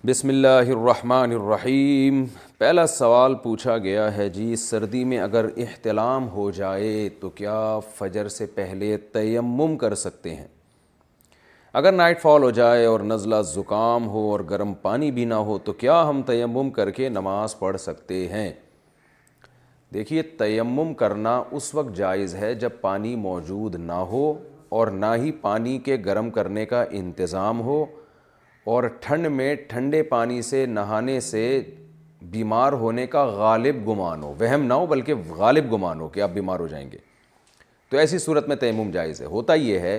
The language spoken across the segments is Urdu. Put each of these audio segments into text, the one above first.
بسم اللہ الرحمن الرحیم۔ پہلا سوال پوچھا گیا ہے جی، سردی میں اگر احتلام ہو جائے تو کیا فجر سے پہلے تیمم کر سکتے ہیں؟ اگر نائٹ فال ہو جائے اور نزلہ زکام ہو اور گرم پانی بھی نہ ہو تو کیا ہم تیمم کر کے نماز پڑھ سکتے ہیں؟ دیکھیے، تیمم کرنا اس وقت جائز ہے جب پانی موجود نہ ہو اور نہ ہی پانی کے گرم کرنے کا انتظام ہو، اور ٹھنڈ میں ٹھنڈے پانی سے نہانے سے بیمار ہونے کا غالب گمان ہو، وہم نہ ہو بلکہ غالب گمان ہو کہ آپ بیمار ہو جائیں گے، تو ایسی صورت میں تیمم جائز ہے۔ ہوتا یہ ہے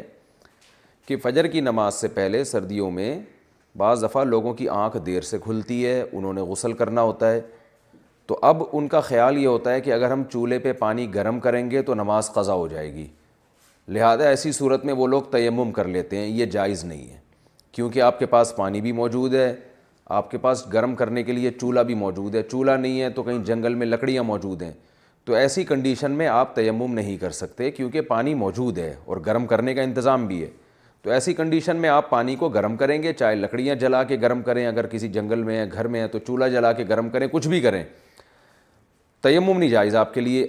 کہ فجر کی نماز سے پہلے سردیوں میں بعض دفعہ لوگوں کی آنکھ دیر سے کھلتی ہے، انہوں نے غسل کرنا ہوتا ہے، تو اب ان کا خیال یہ ہوتا ہے کہ اگر ہم چولہے پہ پانی گرم کریں گے تو نماز قضا ہو جائے گی، لہذا ایسی صورت میں وہ لوگ تیمم کر لیتے ہیں۔ یہ جائز نہیں ہے، کیونکہ آپ کے پاس پانی بھی موجود ہے، آپ کے پاس گرم کرنے کے لیے چولہا بھی موجود ہے، چولہا نہیں ہے تو کہیں جنگل میں لکڑیاں موجود ہیں، تو ایسی کنڈیشن میں آپ تیمم نہیں کر سکتے کیونکہ پانی موجود ہے اور گرم کرنے کا انتظام بھی ہے۔ تو ایسی کنڈیشن میں آپ پانی کو گرم کریں گے، چاہے لکڑیاں جلا کے گرم کریں، اگر کسی جنگل میں ہے، گھر میں ہے تو چولہا جلا کے گرم کریں، کچھ بھی کریں، تیمم نہیں جائز آپ کے لیے۔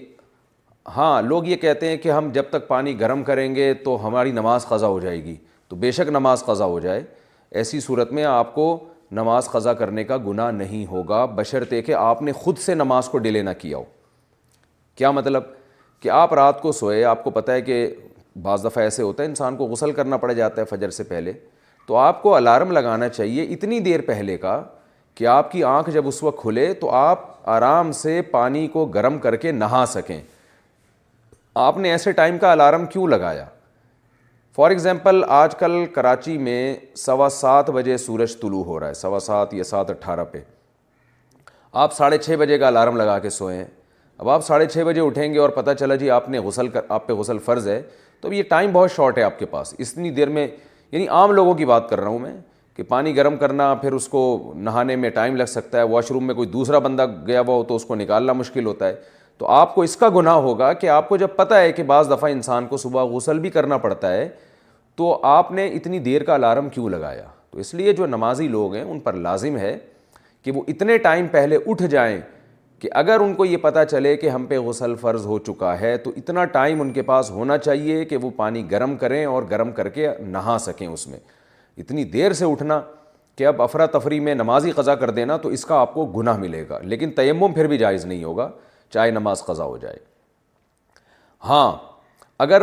ہاں، لوگ یہ کہتے ہیں کہ ہم جب تک پانی گرم کریں گے تو ہماری نماز قضا ہو جائے گی، تو بے شک نماز قضا ہو جائے، ایسی صورت میں آپ کو نماز قضا کرنے کا گناہ نہیں ہوگا، بشرطے کہ آپ نے خود سے نماز کو ڈیلے نہ کیا ہو۔ کیا مطلب؟ کہ آپ رات کو سوئے، آپ کو پتہ ہے کہ بعض دفعہ ایسے ہوتا ہے انسان کو غسل کرنا پڑ جاتا ہے فجر سے پہلے، تو آپ کو الارم لگانا چاہیے اتنی دیر پہلے کا کہ آپ کی آنکھ جب اس وقت کھلے تو آپ آرام سے پانی کو گرم کر کے نہا سکیں۔ آپ نے ایسے ٹائم کا الارم کیوں لگایا؟ فار ایگزامپل آج کل کراچی میں 7:15 بجے سورج طلوع ہو رہا ہے، 7:15 یا 7:18 پہ، آپ 6:30 بجے کا الارم لگا کے سوئے ہیں۔ اب آپ 6:30 بجے اٹھیں گے اور پتہ چلا جی آپ پہ غسل فرض ہے، تو یہ ٹائم بہت شارٹ ہے آپ کے پاس، اتنی دیر میں، یعنی عام لوگوں کی بات کر رہا ہوں میں، کہ پانی گرم کرنا، پھر اس کو نہانے میں ٹائم لگ سکتا ہے، واش روم میں کوئی دوسرا بندہ گیا ہوا ہو تو اس کو نکالنا مشکل ہوتا ہے، تو آپ کو اس کا گناہ ہوگا کہ آپ کو جب پتہ ہے کہ بعض دفعہ انسان کو صبح غسل بھی کرنا پڑتا ہے، تو آپ نے اتنی دیر کا الارم کیوں لگایا؟ تو اس لیے جو نمازی لوگ ہیں ان پر لازم ہے کہ وہ اتنے ٹائم پہلے اٹھ جائیں کہ اگر ان کو یہ پتہ چلے کہ ہم پہ غسل فرض ہو چکا ہے تو اتنا ٹائم ان کے پاس ہونا چاہیے کہ وہ پانی گرم کریں اور گرم کر کے نہا سکیں اس میں۔ اتنی دیر سے اٹھنا کہ اب افراتفری میں نماز ہی قضا کر دینا، تو اس کا آپ کو گناہ ملے گا، لیکن تیمم پھر بھی جائز نہیں ہوگا چاہے نماز قضا ہو جائے۔ ہاں، اگر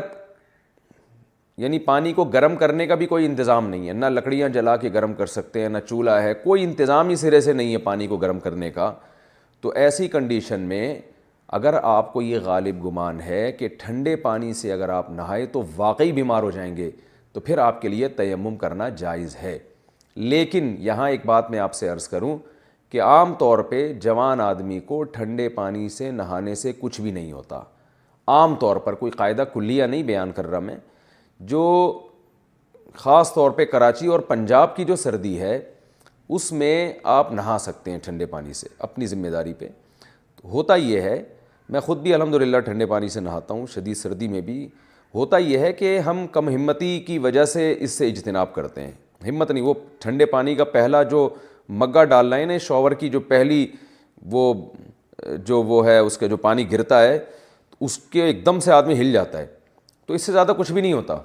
یعنی پانی کو گرم کرنے کا بھی کوئی انتظام نہیں ہے، نہ لکڑیاں جلا کے گرم کر سکتے ہیں، نہ چولہا ہے، کوئی انتظام ہی سرے سے نہیں ہے پانی کو گرم کرنے کا، تو ایسی کنڈیشن میں اگر آپ کو یہ غالب گمان ہے کہ ٹھنڈے پانی سے اگر آپ نہائے تو واقعی بیمار ہو جائیں گے، تو پھر آپ کے لیے تیمم کرنا جائز ہے۔ لیکن یہاں ایک بات میں آپ سے عرض کروں کہ عام طور پہ جوان آدمی کو ٹھنڈے پانی سے نہانے سے کچھ بھی نہیں ہوتا، عام طور پر، کوئی قاعدہ کلیہ نہیں بیان کر رہا میں، جو خاص طور پہ کراچی اور پنجاب کی جو سردی ہے اس میں آپ نہا سکتے ہیں ٹھنڈے پانی سے اپنی ذمہ داری پہ۔ ہوتا یہ ہے، میں خود بھی الحمدللہ ٹھنڈے پانی سے نہاتا ہوں شدید سردی میں بھی، ہوتا یہ ہے کہ ہم کم ہمتی کی وجہ سے اس سے اجتناب کرتے ہیں، ہمت نہیں، وہ ٹھنڈے پانی کا پہلا جو مگا ڈالنا ہے نا شاور کی جو پہلی وہ ہے اس کے جو پانی گرتا ہے اس کے ایک دم سے آدمی ہل جاتا ہے، تو اس سے زیادہ کچھ بھی نہیں ہوتا،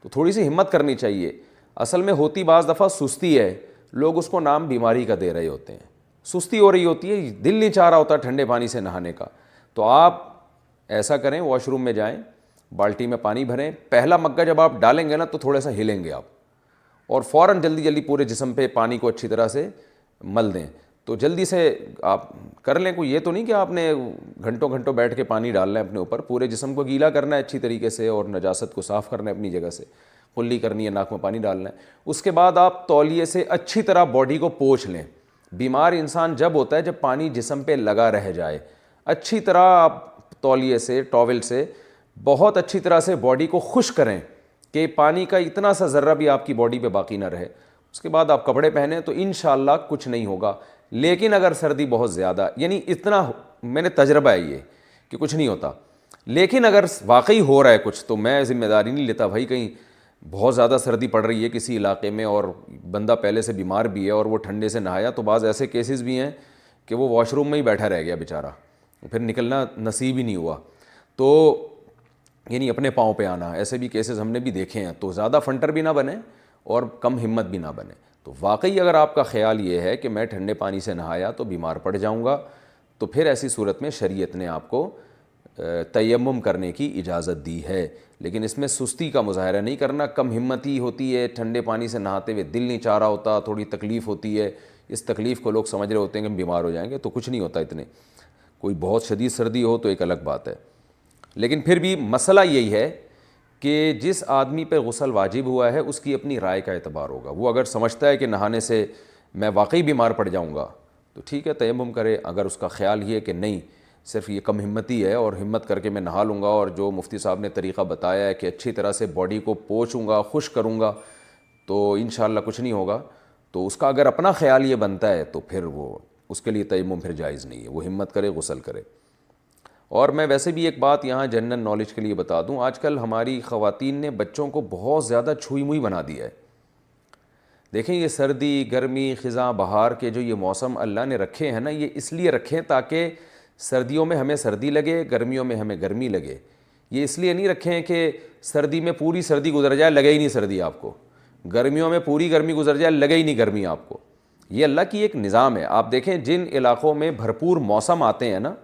تو تھوڑی سی ہمت کرنی چاہیے۔ اصل میں ہوتی بعض دفعہ سستی ہے، لوگ اس کو نام بیماری کا دے رہے ہوتے ہیں، سستی ہو رہی ہوتی ہے، دل نہیں چاہ رہا ہوتا ٹھنڈے پانی سے نہانے کا، تو آپ ایسا کریں، واش روم میں جائیں، بالٹی میں پانی بھریں، پہلا مگا جب آپ ڈالیں گے نا تو تھوڑا سا ہلیں گے آپ، اور فوراً جلدی جلدی پورے جسم پہ پانی کو اچھی طرح سے مل دیں، تو جلدی سے آپ کر لیں۔ کوئی یہ تو نہیں کہ آپ نے گھنٹوں گھنٹوں بیٹھ کے پانی ڈالنا ہے اپنے اوپر، پورے جسم کو گیلا کرنا ہے اچھی طریقے سے اور نجاست کو صاف کرنا ہے اپنی جگہ سے، کلی کرنی ہے، ناک میں پانی ڈالنا ہے۔ اس کے بعد آپ تولیے سے اچھی طرح باڈی کو پوچھ لیں۔ بیمار انسان جب ہوتا ہے جب پانی جسم پہ لگا رہ جائے، اچھی طرح آپ تولیے سے، ٹاول سے بہت اچھی طرح سے باڈی کو خشک کریں کہ پانی کا اتنا سا ذرہ بھی آپ کی باڈی پہ باقی نہ رہے۔ اس کے بعد آپ کپڑے پہنیں تو انشاءاللہ کچھ نہیں ہوگا، لیکن اگر سردی بہت زیادہ، یعنی اتنا میں نے تجربہ ہے یہ کہ کچھ نہیں ہوتا، لیکن اگر واقعی ہو رہا ہے کچھ تو میں ذمہ داری نہیں لیتا بھائی، کہیں بہت زیادہ سردی پڑ رہی ہے کسی علاقے میں اور بندہ پہلے سے بیمار بھی ہے اور وہ ٹھنڈے سے نہایا، تو بعض ایسے کیسز بھی ہیں کہ وہ واش روم میں ہی بیٹھا رہ گیا بیچارہ، پھر نکلنا نصیب ہی نہیں ہوا، تو یعنی اپنے پاؤں پہ آنا، ایسے بھی کیسز ہم نے بھی دیکھے ہیں۔ تو زیادہ فنٹر بھی نہ بنے اور کم ہمت بھی نہ بنے۔ تو واقعی اگر آپ کا خیال یہ ہے کہ میں ٹھنڈے پانی سے نہایا تو بیمار پڑ جاؤں گا، تو پھر ایسی صورت میں شریعت نے آپ کو تیمم کرنے کی اجازت دی ہے، لیکن اس میں سستی کا مظاہرہ نہیں کرنا۔ کم ہمتی ہوتی ہے، ٹھنڈے پانی سے نہاتے ہوئے دل نہیں چاہ رہا ہوتا، تھوڑی تکلیف ہوتی ہے، اس تکلیف کو لوگ سمجھ رہے ہوتے ہیں کہ ہم بیمار ہو جائیں گے، تو کچھ نہیں ہوتا اتنے۔ کوئی بہت شدید سردی ہو تو ایک الگ بات ہے، لیکن پھر بھی مسئلہ یہی ہے کہ جس آدمی پہ غسل واجب ہوا ہے اس کی اپنی رائے کا اعتبار ہوگا۔ وہ اگر سمجھتا ہے کہ نہانے سے میں واقعی بیمار پڑ جاؤں گا تو ٹھیک ہے تیمم کرے، اگر اس کا خیال یہ ہے کہ نہیں صرف یہ کم ہمتی ہے اور ہمت کر کے میں نہا لوں گا اور جو مفتی صاحب نے طریقہ بتایا ہے کہ اچھی طرح سے باڈی کو پوچھوں گا، خشک کروں گا تو انشاءاللہ کچھ نہیں ہوگا، تو اس کا اگر اپنا خیال یہ بنتا ہے تو پھر وہ اس کے لیے تیمم پھر جائز نہیں ہے، وہ ہمت کرے، غسل کرے۔ اور میں ویسے بھی ایک بات یہاں جنرل نالج کے لیے بتا دوں، آج کل ہماری خواتین نے بچوں کو بہت زیادہ چھوئی موئی بنا دیا ہے۔ دیکھیں یہ سردی، گرمی، خزاں، بہار کے جو یہ موسم اللہ نے رکھے ہیں نا، یہ اس لیے رکھے تاکہ سردیوں میں ہمیں سردی لگے، گرمیوں میں ہمیں گرمی لگے۔ یہ اس لیے نہیں رکھے ہیں کہ سردی میں پوری سردی گزر جائے لگے ہی نہیں سردی آپ کو، گرمیوں میں پوری گرمی گزر جائے لگے ہی نہیں گرمی آپ کو۔ یہ اللہ کی ایک نظام ہے۔ آپ دیکھیں جن علاقوں میں بھرپور موسم آتے ہیں نا،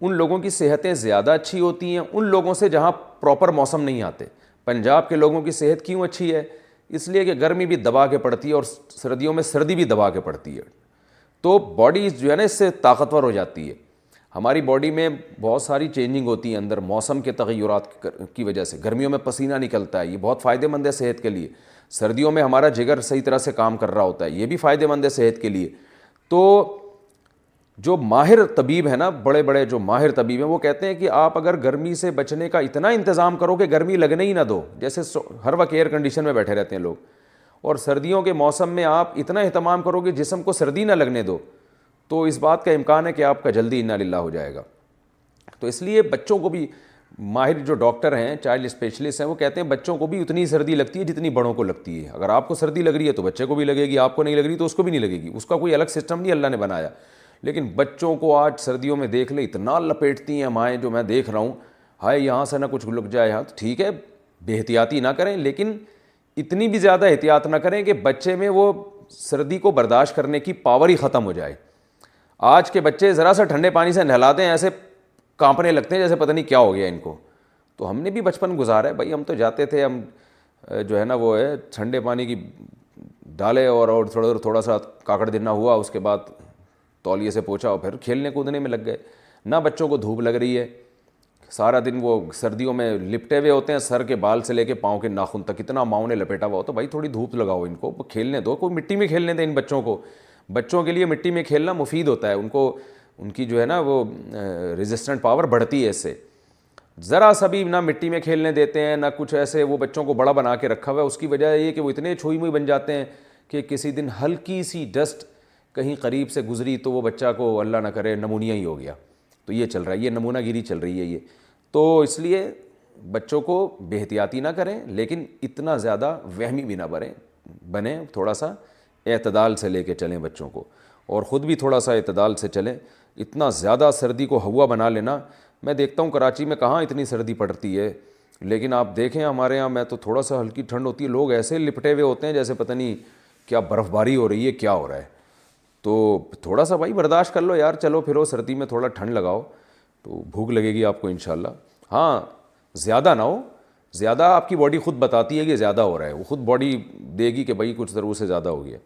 ان لوگوں کی صحتیں زیادہ اچھی ہوتی ہیں ان لوگوں سے جہاں پراپر موسم نہیں آتے۔ پنجاب کے لوگوں کی صحت کیوں اچھی ہے؟ اس لیے کہ گرمی بھی دبا کے پڑتی ہے اور سردیوں میں سردی بھی دبا کے پڑتی ہے، تو باڈی جو ہے نا اس سے طاقتور ہو جاتی ہے۔ ہماری باڈی میں بہت ساری چینجنگ ہوتی ہے اندر موسم کے تغیرات کی وجہ سے۔ گرمیوں میں پسینہ نکلتا ہے، یہ بہت فائدہ مند ہے صحت کے لیے۔ سردیوں میں ہمارا جگر صحیح طرح سے کام کر رہا ہوتا ہے، یہ بھی فائدہ مند ہے صحت کے لیے۔ تو جو ماہر طبیب ہیں نا، بڑے بڑے جو ماہر طبیب ہیں، وہ کہتے ہیں کہ آپ اگر گرمی سے بچنے کا اتنا انتظام کرو کہ گرمی لگنے ہی نہ دو، جیسے ہر وقت ایئر کنڈیشن میں بیٹھے رہتے ہیں لوگ، اور سردیوں کے موسم میں آپ اتنا اہتمام کرو کہ جسم کو سردی نہ لگنے دو، تو اس بات کا امکان ہے کہ آپ کا جلدی انا للہ ہو جائے گا۔ تو اس لیے بچوں کو بھی ماہر جو ڈاکٹر ہیں، چائلڈ اسپیشلسٹ ہیں، وہ کہتے ہیں بچوں کو بھی اتنی سردی لگتی ہے جتنی بڑوں کو لگتی ہے۔ اگر آپ کو سردی لگ رہی ہے تو بچے کو بھی لگے گی، آپ کو نہیں لگ رہی تو اس کو بھی نہیں لگے گی، اس کا کوئی الگ سسٹم نہیں اللہ نے بنایا۔ لیکن بچوں کو آج سردیوں میں دیکھ لیں اتنا لپیٹتی ہیں مائیں، جو میں دیکھ رہا ہوں، ہائے یہاں سے نہ کچھ لگ جائے، ہاں ٹھیک ہے بے احتیاطی نہ کریں، لیکن اتنی بھی زیادہ احتیاط نہ کریں کہ بچے میں وہ سردی کو برداشت کرنے کی پاور ہی ختم ہو جائے۔ آج کے بچے ذرا سا ٹھنڈے پانی سے نہلاتے ہیں ایسے کانپنے لگتے ہیں جیسے پتہ نہیں کیا ہو گیا ان کو۔ تو ہم نے بھی بچپن گزارا ہے بھائی، ہم تو جاتے تھے، ہم جو ہے نا وہ ہے ٹھنڈے پانی کی ڈالے اور تھوڑا سا کاکڑ دینا ہوا، اس کے بعد تولیے سے پوچھا اور پھر کھیلنے کودنے میں لگ گئے۔ نہ بچوں کو دھوپ لگ رہی ہے، سارا دن وہ سردیوں میں لپٹے ہوئے ہوتے ہیں، سر کے بال سے لے کے پاؤں کے ناخن تک اتنا ماؤں نے لپیٹا ہوا ہوتا ہے۔ بھائی تھوڑی دھوپ لگاؤ ان کو، کھیلنے دو، کوئی مٹی میں کھیلنے دیں ان بچوں کو۔ بچوں کے لیے مٹی میں کھیلنا مفید ہوتا ہے، ان کو ان کی جو ہے نا وہ ریزسٹنٹ پاور بڑھتی ہے اس سے۔ ذرا سا بھی نہ مٹی میں کھیلنے دیتے ہیں نہ کچھ، ایسے وہ بچوں کو بڑا بنا کے رکھا ہوا ہے۔ اس کی وجہ یہ کہ وہ اتنے چھوئی موئی بن جاتے ہیں کہ کسی دن ہلکی سی ڈسٹ کہیں قریب سے گزری تو وہ بچہ کو اللہ نہ کرے نمونیا ہی ہو گیا۔ تو یہ چل رہا ہے، یہ نمونہ گیری چل رہی ہے یہ۔ تو اس لیے بچوں کو بے احتیاطی نہ کریں، لیکن اتنا زیادہ وہمی بھی نہ بنیں، تھوڑا سا اعتدال سے لے کے چلیں بچوں کو، اور خود بھی تھوڑا سا اعتدال سے چلیں۔ اتنا زیادہ سردی کو ہوا بنا لینا، میں دیکھتا ہوں کراچی میں کہاں اتنی سردی پڑتی ہے، لیکن آپ دیکھیں ہمارے ہاں میں تو تھوڑا سا ہلکی ٹھنڈ ہوتی ہے، لوگ ایسے لپٹے ہوئے ہوتے ہیں جیسے پتہ نہیں کیا برف باری ہو رہی ہے، کیا ہو رہا ہے۔ تو تھوڑا سا بھائی برداشت کر لو یار، چلو پھرو سردی میں تھوڑا ٹھنڈ لگاؤ تو بھوک لگے گی آپ کو انشاءاللہ۔ ہاں زیادہ نہ ہو، زیادہ آپ کی باڈی خود بتاتی ہے کہ زیادہ ہو رہا ہے، وہ خود باڈی دے گی کہ بھائی کچھ ضرور سے زیادہ ہو گیا۔